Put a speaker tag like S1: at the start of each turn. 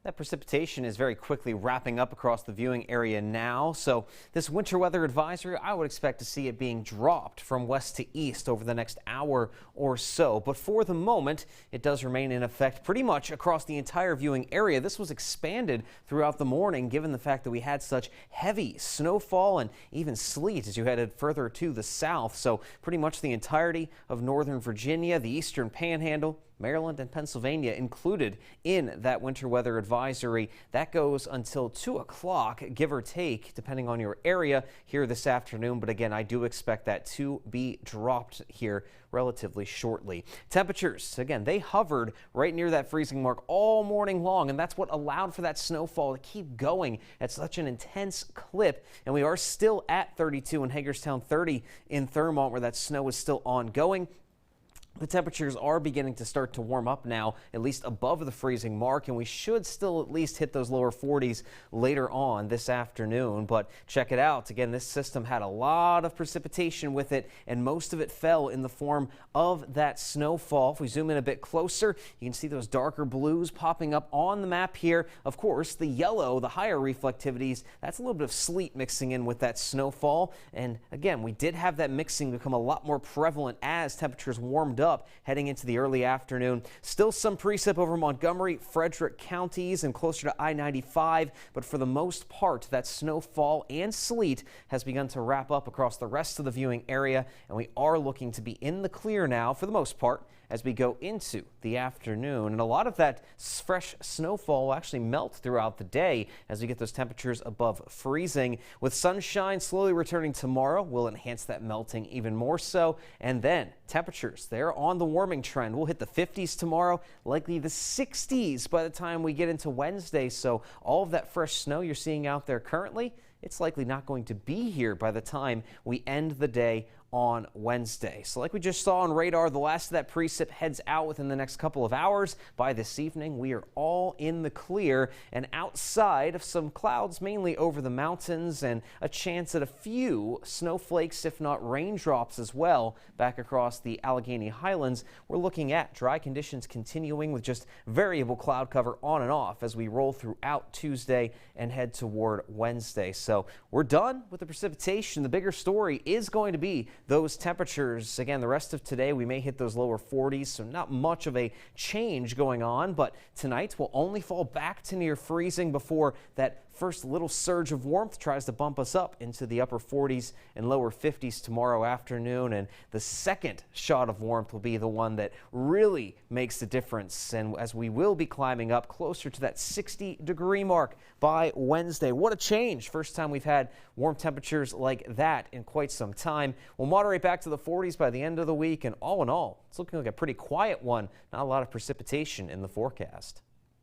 S1: That precipitation is very quickly wrapping up across the viewing area now. So this winter weather advisory, I would expect to see it being dropped from west to east over the next hour or so. But for the moment, it does remain in effect pretty much across the entire viewing area. This was expanded throughout the morning, given the fact that we had such heavy snowfall and even sleet as you headed further to the south. So pretty much the entirety of northern Virginia, the eastern panhandle, Maryland and Pennsylvania included in that winter weather advisory. That goes until 2 o'clock, give or take, depending on your area here this afternoon. But again, I do expect that to be dropped here relatively shortly. Temperatures, again, they hovered right near that freezing mark all morning long, and that's what allowed for that snowfall to keep going at such an intense clip. And we are still at 32 in Hagerstown, 30 in Thurmont, where that snow is still ongoing. The temperatures are beginning to start to warm up now, at least above the freezing mark, and we should still at least hit those lower 40s later on this afternoon. But check it out. Again, this system had a lot of precipitation with it, and most of it fell in the form of that snowfall. If we zoom in a bit closer, you can see those darker blues popping up on the map here. Of course, the yellow, the higher reflectivities, that's a little bit of sleet mixing in with that snowfall. And again, we did have that mixing become a lot more prevalent as temperatures warmed up heading into the early afternoon. Still some precip over Montgomery, Frederick counties and closer to I-95, but for the most part, that snowfall and sleet has begun to wrap up across the rest of the viewing area, and we are looking to be in the clear now for the most part as we go into the afternoon. And a lot of that fresh snowfall will actually melt throughout the day as we get those temperatures above freezing. With sunshine slowly returning tomorrow, we'll enhance that melting even more so. And then temperatures, they're on the warming trend. We'll hit the 50s tomorrow, likely the 60s by the time we get into Wednesday. So all of that fresh snow you're seeing out there currently, it's likely not going to be here by the time we end the day on Wednesday. So like we just saw on radar, the last of that precip heads out within the next couple of hours. By this evening, we are all in the clear and outside of some clouds, mainly over the mountains, and a chance at a few snowflakes, if not raindrops as well, back across the Allegheny Highlands. We're looking at dry conditions continuing with just variable cloud cover on and off as we roll throughout Tuesday and head toward Wednesday. So we're done with the precipitation. The bigger story is going to be those temperatures. Again, the rest of today, we may hit those lower 40s, so not much of a change going on. But tonight will only fall back to near freezing before that first little surge of warmth tries to bump us up into the upper 40s and lower 50s tomorrow afternoon. And the second shot of warmth will be the one that really makes the difference. And as we will be climbing up closer to that 60-degree mark by Wednesday. What a change. First time we've had warm temperatures like that in quite some time. We'll moderate back to the 40s by the end of the week. And all in all, it's looking like a pretty quiet one. Not a lot of precipitation in the forecast.